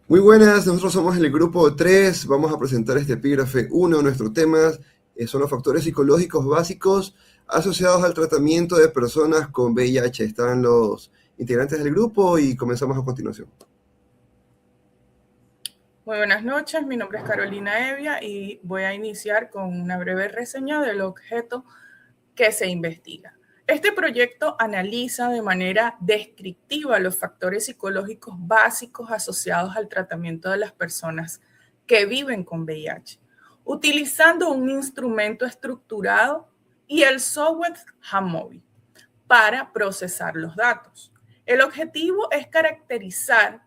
Muy buenas, nosotros somos el grupo 3. Vamos a presentar este epígrafe 1. Nuestros temas son los factores psicológicos básicos asociados al tratamiento de personas con VIH. Están los integrantes del grupo y comenzamos a continuación. Muy buenas noches, mi nombre es Carolina Evia y voy a iniciar con una breve reseña del objeto que se investiga. Este proyecto analiza de manera descriptiva los factores psicológicos básicos asociados al tratamiento de las personas que viven con VIH, utilizando un instrumento estructurado y el software Jamovi para procesar los datos. El objetivo es caracterizar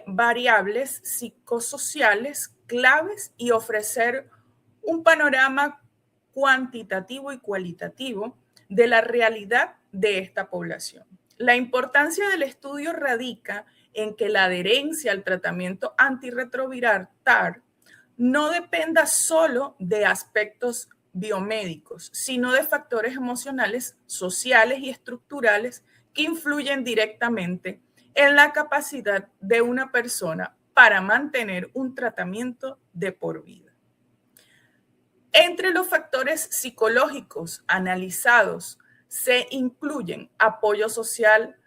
variables psicosociales claves y ofrecer un panorama cuantitativo y cualitativo de la realidad de esta población. La importancia del estudio radica en que la adherencia al tratamiento antirretroviral TAR no dependa solo de aspectos biomédicos, sino de factores emocionales, sociales y estructurales que influyen directamente en la capacidad de una persona para mantener un tratamiento de por vida. Entre los factores psicológicos analizados se incluyen apoyo social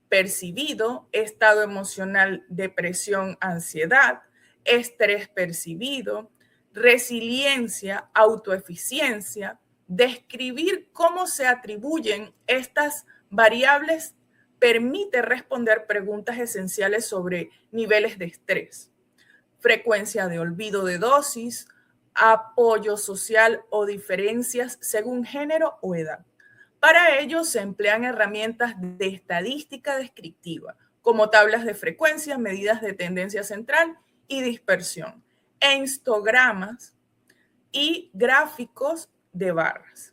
percibido, estado emocional, depresión, ansiedad, estrés percibido, resiliencia, autoeficiencia. Describir cómo se atribuyen estas variables permite responder preguntas esenciales sobre niveles de estrés, frecuencia de olvido de dosis, apoyo social o diferencias según género o edad. Para ello se emplean herramientas de estadística descriptiva, como tablas de frecuencia, medidas de tendencia central y dispersión, e histogramas y gráficos de barras.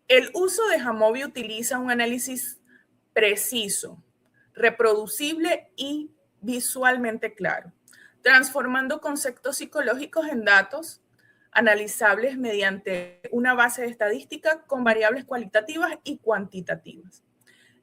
El uso de Jamovi utiliza un análisis preciso, reproducible y visualmente claro, transformando conceptos psicológicos en datos analizables mediante una base de estadística con variables cualitativas y cuantitativas.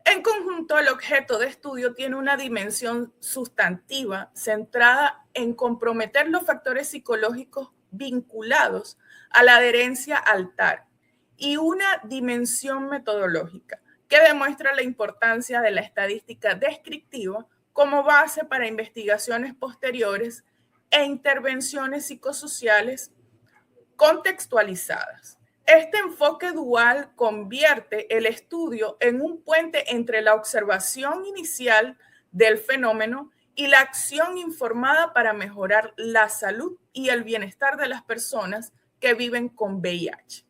En conjunto, el objeto de estudio tiene una dimensión sustantiva centrada en comprometer los factores psicológicos vinculados a la adherencia al TAR y una dimensión metodológica que demuestra la importancia de la estadística descriptiva como base para investigaciones posteriores e intervenciones psicosociales contextualizadas. Este enfoque dual convierte el estudio en un puente entre la observación inicial del fenómeno y la acción informada para mejorar la salud y el bienestar de las personas que viven con VIH.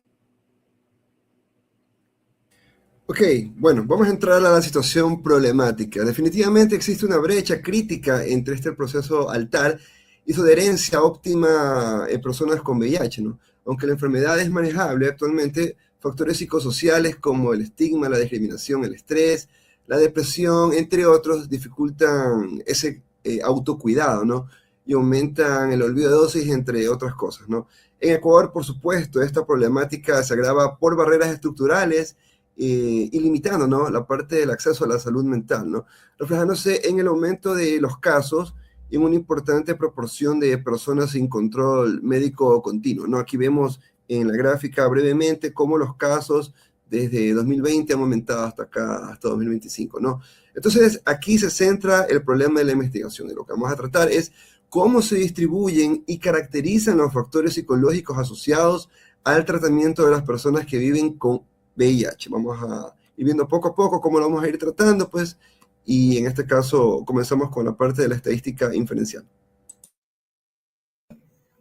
Ok, bueno, vamos a entrar a la situación problemática. Definitivamente existe una brecha crítica entre este proceso altar y su adherencia óptima en personas con VIH, ¿no? Aunque la enfermedad es manejable actualmente, factores psicosociales como el estigma, la discriminación, el estrés, la depresión, entre otros, dificultan ese autocuidado, ¿no? Y aumentan el olvido de dosis, entre otras cosas, ¿no? En Ecuador, por supuesto, esta problemática se agrava por barreras estructurales y limitando, ¿no?, la parte del acceso a la salud mental, ¿no?, reflejándose en el aumento de los casos y en una importante proporción de personas sin control médico continuo, ¿no? Aquí vemos en la gráfica brevemente cómo los casos desde 2020 han aumentado hasta acá, hasta 2025, ¿no? Entonces, aquí se centra el problema de la investigación, y lo que vamos a tratar es cómo se distribuyen y caracterizan los factores psicológicos asociados al tratamiento de las personas que viven con VIH. Vamos a ir viendo poco a poco cómo lo vamos a ir tratando, pues, y en este caso comenzamos con la parte de la estadística inferencial.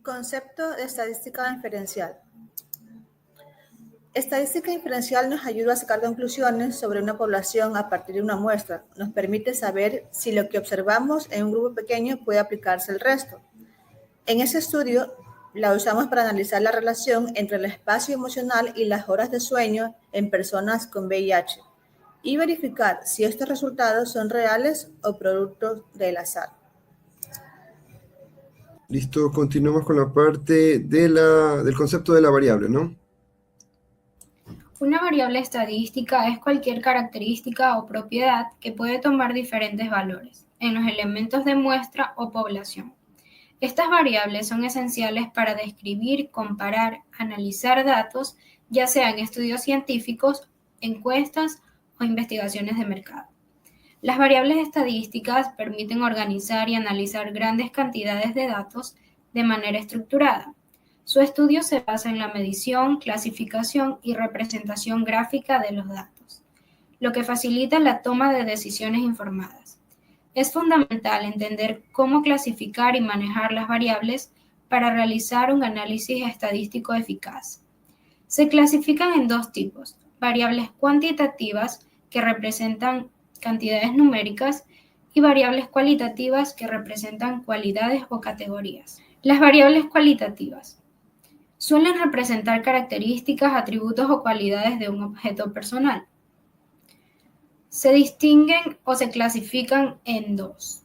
Concepto de estadística inferencial. Estadística inferencial nos ayuda a sacar conclusiones sobre una población a partir de una muestra. Nos permite saber si lo que observamos en un grupo pequeño puede aplicarse al resto. En ese estudio, la usamos para analizar la relación entre el espacio emocional y las horas de sueño en personas con VIH y verificar si estos resultados son reales o productos del azar. Listo, continuamos con la parte de del concepto de la variable, ¿no? Una variable estadística es cualquier característica o propiedad que puede tomar diferentes valores. en los elementos de muestra o población. Estas variables son esenciales para describir, comparar, analizar datos, ya sea en estudios científicos, encuestas o investigaciones de mercado. Las variables estadísticas permiten organizar y analizar grandes cantidades de datos de manera estructurada. Su estudio se basa en la medición, clasificación y representación gráfica de los datos, lo que facilita la toma de decisiones informadas. Es fundamental entender cómo clasificar y manejar las variables para realizar un análisis estadístico eficaz. Se clasifican en dos tipos: variables cuantitativas, que representan cantidades numéricas, y variables cualitativas, que representan cualidades o categorías. Las variables cualitativas suelen representar características, atributos o cualidades de un objeto personal. Se distinguen o se clasifican en dos,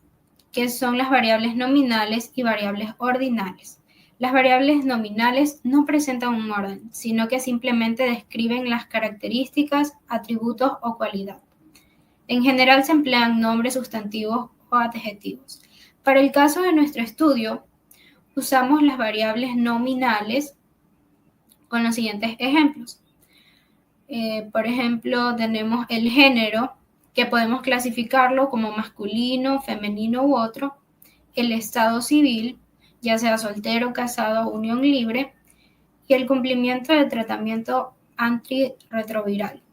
que son las variables nominales y variables ordinales. Las variables nominales no presentan un orden, sino que simplemente describen las características, atributos o cualidades. En general se emplean nombres, sustantivos o adjetivos. Para el caso de nuestro estudio, usamos las variables nominales con los siguientes ejemplos. Por ejemplo, tenemos el género, que podemos clasificarlo como masculino, femenino u otro. El estado civil, ya sea soltero, casado o unión libre. Y el cumplimiento del tratamiento antirretroviral,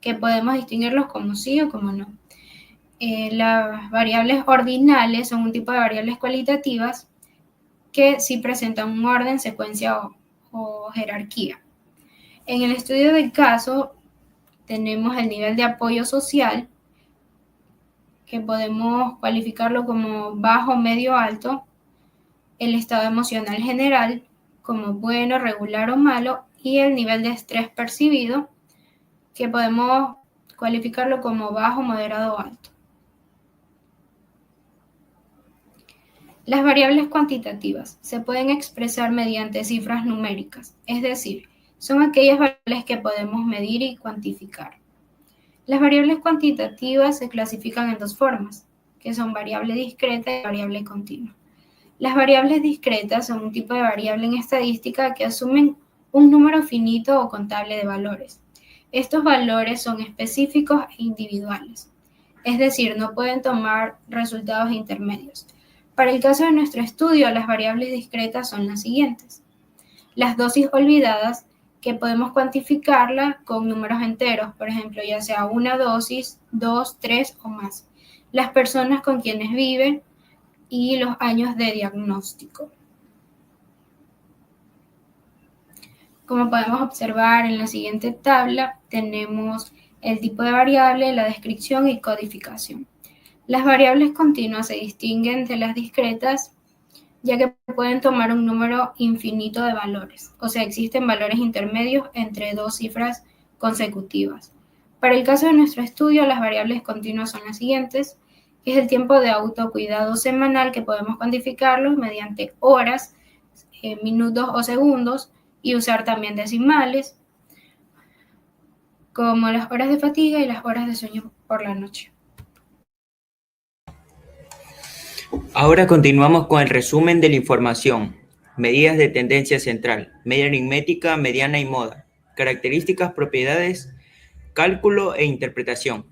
que podemos distinguirlos como sí o como no. Las variables ordinales son un tipo de variables cualitativas que sí presentan un orden, secuencia o jerarquía. En el estudio del caso tenemos el nivel de apoyo social, que podemos cualificarlo como bajo, medio, alto. El estado emocional general como bueno, regular o malo, y el nivel de estrés percibido, que podemos cualificarlo como bajo, moderado o alto. Las variables cuantitativas se pueden expresar mediante cifras numéricas, es decir, son aquellas variables que podemos medir y cuantificar. Las variables cuantitativas se clasifican en dos formas, que son variable discreta y variable continua. Las variables discretas son un tipo de variable en estadística que asumen un número finito o contable de valores. Estos valores son específicos e individuales, es decir, no pueden tomar resultados intermedios. Para el caso de nuestro estudio, las variables discretas son las siguientes: las dosis olvidadas, que podemos cuantificarla con números enteros, por ejemplo, ya sea una dosis, 2, 3 o más. Las personas con quienes viven y los años de diagnóstico. Como podemos observar en la siguiente tabla, tenemos el tipo de variable, la descripción y codificación. Las variables continuas se distinguen de las discretas, ya que pueden tomar un número infinito de valores, o sea, existen valores intermedios entre dos cifras consecutivas. Para el caso de nuestro estudio, las variables continuas son las siguientes: es el tiempo de autocuidado semanal, que podemos cuantificarlo mediante horas, minutos o segundos, y usar también decimales, como las horas de fatiga y las horas de sueño por la noche. Ahora continuamos con el resumen de la información. Medidas de tendencia central, media aritmética, mediana y moda. Características, propiedades, cálculo e interpretación.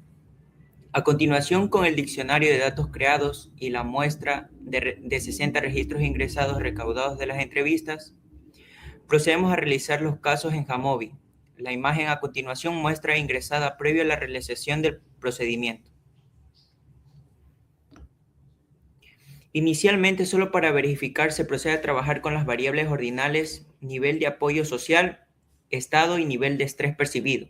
A continuación, con el diccionario de datos creados y la muestra de 60 registros ingresados recaudados de las entrevistas, procedemos a realizar los casos en Jamovi. La imagen a continuación muestra ingresada previo a la realización del procedimiento. Inicialmente, solo para verificar, se procede a trabajar con las variables ordinales nivel de apoyo social, estado y nivel de estrés percibido.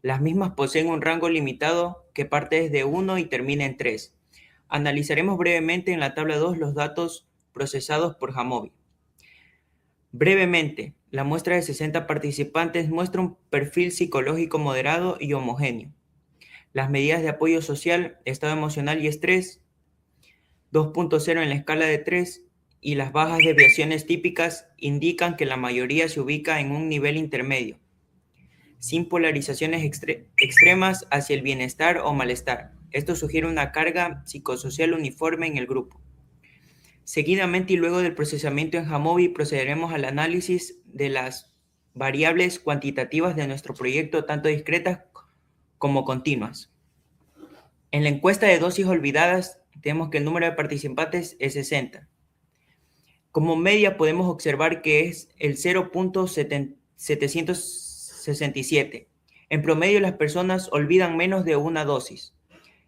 Las mismas poseen un rango limitado que parte desde 1 y termina en 3. Analizaremos brevemente en la tabla 2 los datos procesados por Jamovi. Brevemente, la muestra de 60 participantes muestra un perfil psicológico moderado y homogéneo. Las medidas de apoyo social, estado emocional y estrés, 2.0 en la escala de 3, y las bajas desviaciones típicas indican que la mayoría se ubica en un nivel intermedio, sin polarizaciones extremas hacia el bienestar o malestar. Esto sugiere una carga psicosocial uniforme en el grupo. Seguidamente y luego del procesamiento en Jamovi procederemos al análisis de las variables cuantitativas de nuestro proyecto, tanto discretas como continuas. En la encuesta de dosis olvidadas tenemos que el número de participantes es 60. Como media podemos observar que es el 0.767. En promedio las personas olvidan menos de una dosis.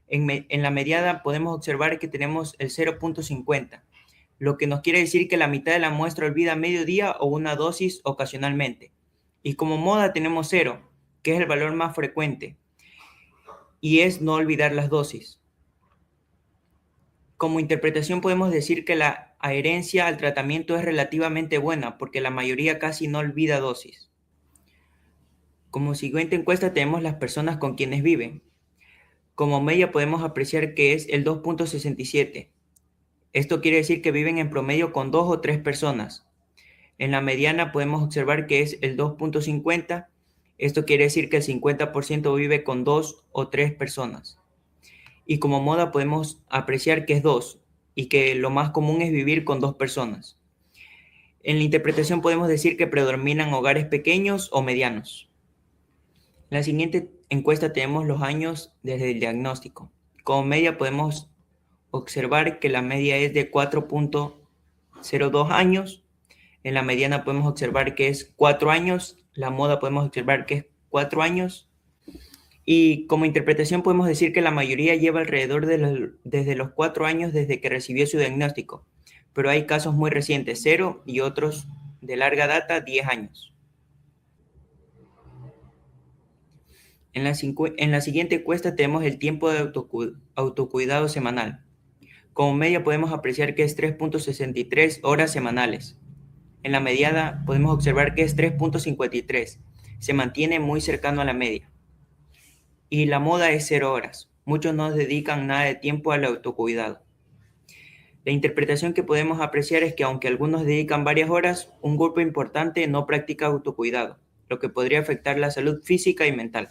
En la mediana podemos observar que tenemos el 0.50, lo que nos quiere decir que la mitad de la muestra olvida medio día o una dosis ocasionalmente. Y como moda tenemos 0, que es el valor más frecuente, y es no olvidar las dosis. Como interpretación podemos decir que la adherencia al tratamiento es relativamente buena, porque la mayoría casi no olvida dosis. Como siguiente encuesta tenemos las personas con quienes viven. Como media podemos apreciar que es el 2.67. Esto quiere decir que viven en promedio con 2 o 3 personas. En la mediana podemos observar que es el 2.50. Esto quiere decir que el 50% vive con 2 o 3 personas. Y como moda podemos apreciar que es 2 y que lo más común es vivir con 2 personas. En la interpretación podemos decir que predominan hogares pequeños o medianos. En la siguiente encuesta tenemos los años desde el diagnóstico. Como media podemos observar que la media es de 4.02 años. En la mediana podemos observar que es 4 años. La moda podemos observar que es 4 años. Y como interpretación podemos decir que la mayoría lleva alrededor desde los 4 años desde que recibió su diagnóstico. Pero hay casos muy recientes, 0, y otros de larga data, 10 años. En la siguiente encuesta tenemos el tiempo de autocuidado semanal. Como media podemos apreciar que es 3.63 horas semanales. En la mediana podemos observar que es 3.53. Se mantiene muy cercano a la media. Y la moda es 0 horas. Muchos no dedican nada de tiempo al autocuidado. La interpretación que podemos apreciar es que aunque algunos dedican varias horas, un grupo importante no practica autocuidado, lo que podría afectar la salud física y mental.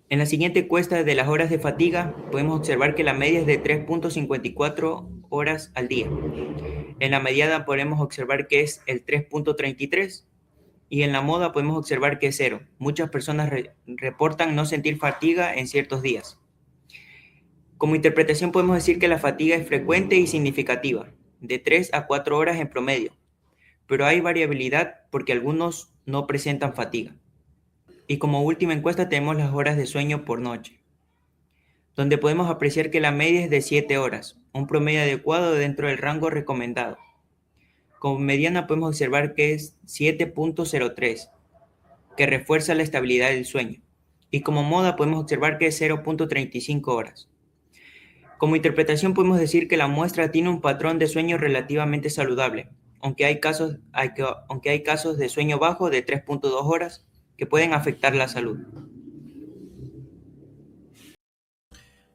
En la siguiente encuesta de las horas de fatiga, podemos observar que la media es de 3.54 horas al día. En la mediana podemos observar que es el 3.33 y en la moda podemos observar que es 0. Muchas personas reportan no sentir fatiga en ciertos días. Como interpretación podemos decir que la fatiga es frecuente y significativa, de 3 a 4 horas en promedio, pero hay variabilidad porque algunos no presentan fatiga. Y como última encuesta tenemos las horas de sueño por noche, donde podemos apreciar que la media es de 7 horas, un promedio adecuado dentro del rango recomendado. Como mediana podemos observar que es 7.03, que refuerza la estabilidad del sueño. Y como moda podemos observar que es 0.35 horas. Como interpretación podemos decir que la muestra tiene un patrón de sueño relativamente saludable, aunque hay casos de sueño bajo de 3.2 horas que pueden afectar la salud.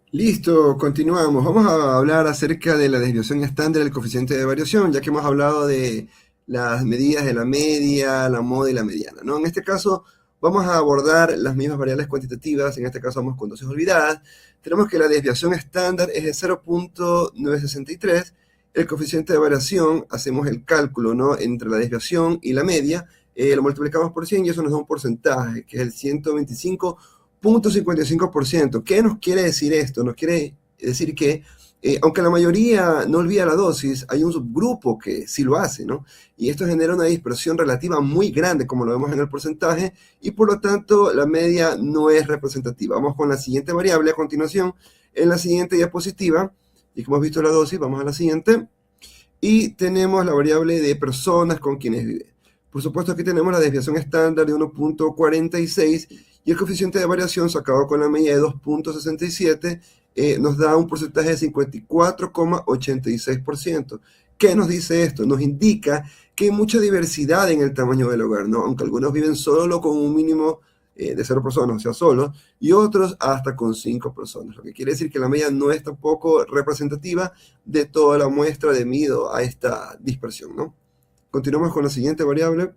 Listo, continuamos. Vamos a hablar acerca de la desviación estándar del coeficiente de variación, ya que hemos hablado de las medidas de la media, la moda y la mediana, ¿no? En este caso vamos a abordar las mismas variables cuantitativas, en este caso vamos con dosis olvidadas. Tenemos que la desviación estándar es de 0.963, el coeficiente de variación, hacemos el cálculo, ¿no?, entre la desviación y la media, lo multiplicamos por 100 y eso nos da un porcentaje, que es el 125.55%. ¿Qué nos quiere decir esto? Nos quiere decir que, aunque la mayoría no olvida la dosis, hay un subgrupo que sí lo hace, ¿no? Y esto genera una dispersión relativa muy grande, como lo vemos en el porcentaje, y por lo tanto la media no es representativa. Vamos con la siguiente variable a continuación. En la siguiente diapositiva, y como hemos visto la dosis, vamos a la siguiente, y tenemos la variable de personas con quienes vive. Por supuesto, aquí tenemos la desviación estándar de 1.46 y el coeficiente de variación sacado con la media de 2.67 nos da un porcentaje de 54.86%. ¿Qué nos dice esto? Nos indica que hay mucha diversidad en el tamaño del hogar, ¿no? Aunque algunos viven solo con un mínimo de 0 personas, o sea, solos, y otros hasta con 5 personas, lo que quiere decir que la media no es tampoco representativa de toda la muestra debido a esta dispersión, ¿no? Continuamos con la siguiente variable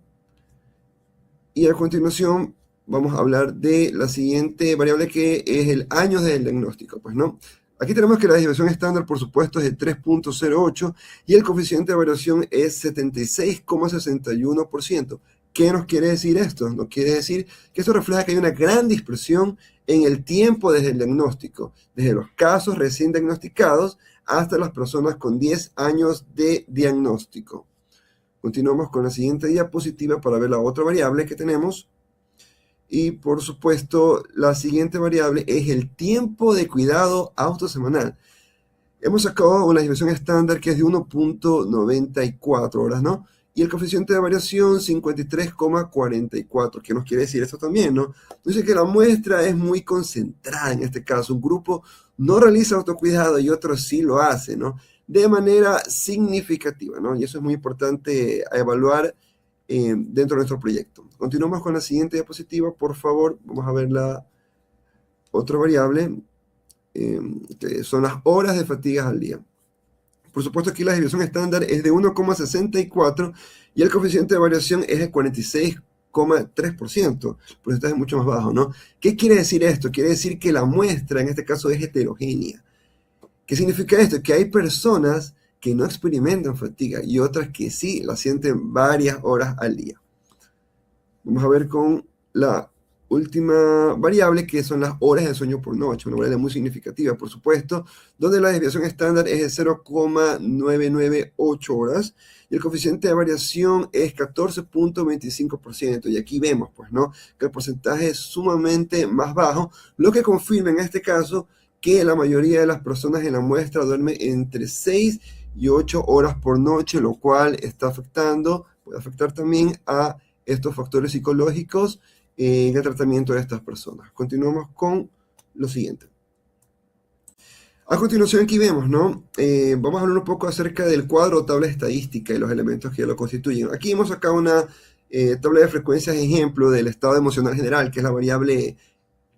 y a continuación vamos a hablar de la siguiente variable que es el año del diagnóstico, pues, ¿no? Aquí tenemos que la desviación estándar, por supuesto, es de 3.08 y el coeficiente de variación es 76,61%. ¿Qué nos quiere decir esto? Nos quiere decir que esto refleja que hay una gran dispersión en el tiempo desde el diagnóstico, desde los casos recién diagnosticados hasta las personas con 10 años de diagnóstico. Continuamos con la siguiente diapositiva para ver la otra variable que tenemos. Y por supuesto, la siguiente variable es el tiempo de cuidado autosemanal. Hemos sacado una desviación estándar que es de 1.94 horas, ¿no? Y el coeficiente de variación 53,44. ¿Qué nos quiere decir esto también, no? Dice que la muestra es muy concentrada en este caso. Un grupo no realiza autocuidado y otro sí lo hace, ¿no? De manera significativa, ¿no? Y eso es muy importante a evaluar dentro de nuestro proyecto. Continuamos con la siguiente diapositiva, por favor. Vamos a ver la otra variable, que son las horas de fatigas al día. Por supuesto, aquí la desviación estándar es de 1,64 y el coeficiente de variación es de 46,3%. Por eso es mucho más bajo, ¿no? ¿Qué quiere decir esto? Quiere decir que la muestra, en este caso, es heterogénea. ¿Qué significa esto? Que hay personas que no experimentan fatiga y otras que sí la sienten varias horas al día. Vamos a ver con la última variable, que son las horas de sueño por noche, una variable muy significativa, por supuesto, donde la desviación estándar es de 0,998 horas y el coeficiente de variación es 14,25%. Y aquí vemos, pues, ¿no?, que el porcentaje es sumamente más bajo, lo que confirma en este caso que la mayoría de las personas en la muestra duermen entre 6 y 8 horas por noche, lo cual está afectando, puede afectar también a estos factores psicológicos en el tratamiento de estas personas. Continuamos con lo siguiente. A continuación aquí vemos, ¿no? Vamos a hablar un poco acerca del cuadro o tabla estadística y los elementos que lo constituyen. Aquí hemos sacado una tabla de frecuencias ejemplo del estado emocional general, que es la variable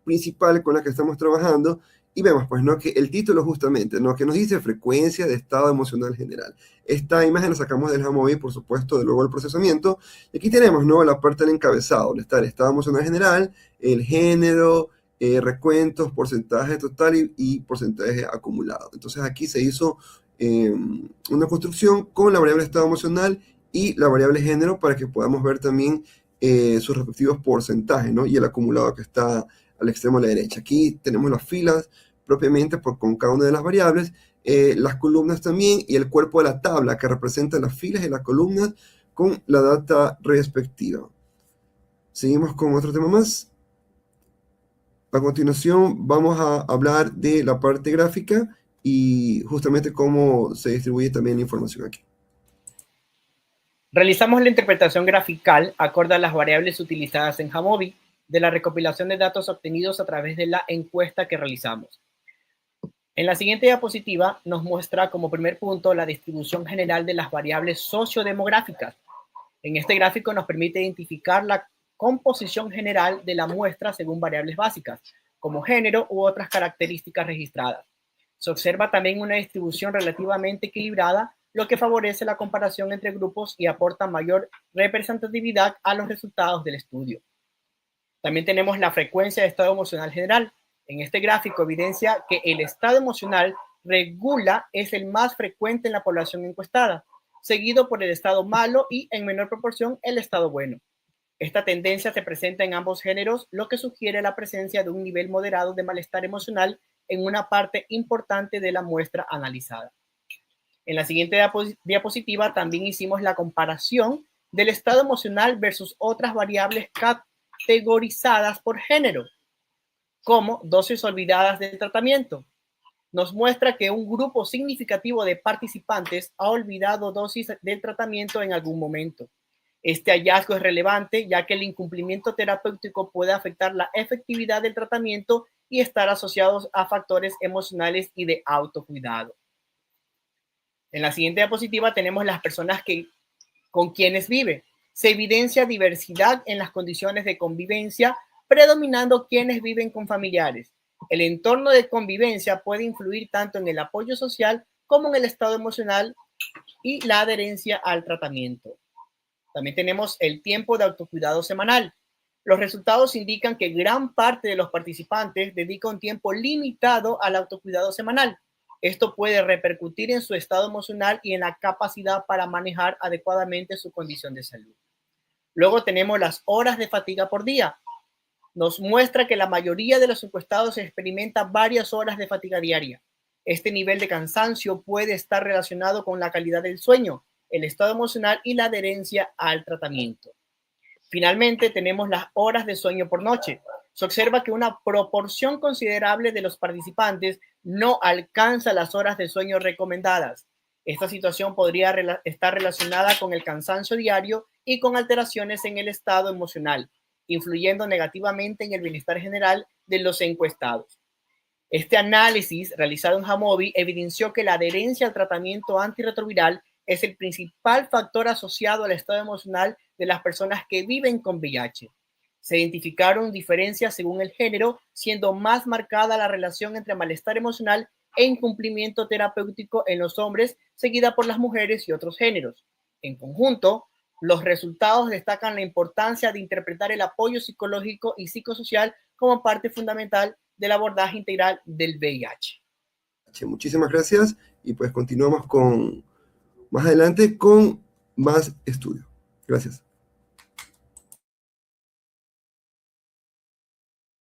principal con la que estamos trabajando. Y vemos, pues, ¿no?, que el título justamente, ¿no?, que nos dice frecuencia de estado emocional general. Esta imagen la sacamos del Jamovi, por supuesto, de luego el procesamiento. Y aquí tenemos, ¿no?, la parte del encabezado, donde está el estado emocional general, el género, recuentos, porcentaje total y porcentaje acumulado. Entonces aquí se hizo una construcción con la variable estado emocional y la variable género para que podamos ver también sus respectivos porcentajes, ¿no?, y el acumulado que está al extremo de la derecha. Aquí tenemos las filas propiamente con cada una de las variables, las columnas también y el cuerpo de la tabla que representa las filas y las columnas con la data respectiva. Seguimos con otro tema más. A continuación vamos a hablar de la parte gráfica y justamente cómo se distribuye también la información aquí. Realizamos la interpretación grafical acorde a las variables utilizadas en Jamovi de la recopilación de datos obtenidos a través de la encuesta que realizamos. En la siguiente diapositiva nos muestra como primer punto la distribución general de las variables sociodemográficas. En este gráfico nos permite identificar la composición general de la muestra según variables básicas, como género u otras características registradas. Se observa también una distribución relativamente equilibrada, lo que favorece la comparación entre grupos y aporta mayor representatividad a los resultados del estudio. También tenemos la frecuencia de estado emocional general. En este gráfico evidencia que el estado emocional regula es el más frecuente en la población encuestada, seguido por el estado malo y, en menor proporción, el estado bueno. Esta tendencia se presenta en ambos géneros, lo que sugiere la presencia de un nivel moderado de malestar emocional en una parte importante de la muestra analizada. En la siguiente diapositiva también hicimos la comparación del estado emocional versus otras variables categorizadas por género, como dosis olvidadas del tratamiento. Nos muestra que un grupo significativo de participantes ha olvidado dosis del tratamiento en algún momento. Este hallazgo es relevante ya que el incumplimiento terapéutico puede afectar la efectividad del tratamiento y estar asociados a factores emocionales y de autocuidado. En la siguiente diapositiva tenemos las personas con quienes vive. Se evidencia diversidad en las condiciones de convivencia, predominando quienes viven con familiares. El entorno de convivencia puede influir tanto en el apoyo social como en el estado emocional y la adherencia al tratamiento. También tenemos el tiempo de autocuidado semanal. Los resultados indican que gran parte de los participantes dedica un tiempo limitado al autocuidado semanal. Esto puede repercutir en su estado emocional y en la capacidad para manejar adecuadamente su condición de salud. Luego tenemos las horas de fatiga por día. Nos muestra que la mayoría de los encuestados experimenta varias horas de fatiga diaria. Este nivel de cansancio puede estar relacionado con la calidad del sueño, el estado emocional y la adherencia al tratamiento. Finalmente, tenemos las horas de sueño por noche. Se observa que una proporción considerable de los participantes no alcanza las horas de sueño recomendadas. Esta situación podría estar relacionada con el cansancio diario y con alteraciones en el estado emocional, influyendo negativamente en el bienestar general de los encuestados. Este análisis realizado en Jamovi evidenció que la adherencia al tratamiento antirretroviral es el principal factor asociado al estado emocional de las personas que viven con VIH. Se identificaron diferencias según el género, siendo más marcada la relación entre malestar emocional e incumplimiento terapéutico en los hombres, seguida por las mujeres y otros géneros. En conjunto, los resultados destacan la importancia de interpretar el apoyo psicológico y psicosocial como parte fundamental del abordaje integral del VIH. Muchísimas gracias y pues continuamos más adelante con más estudio. Gracias.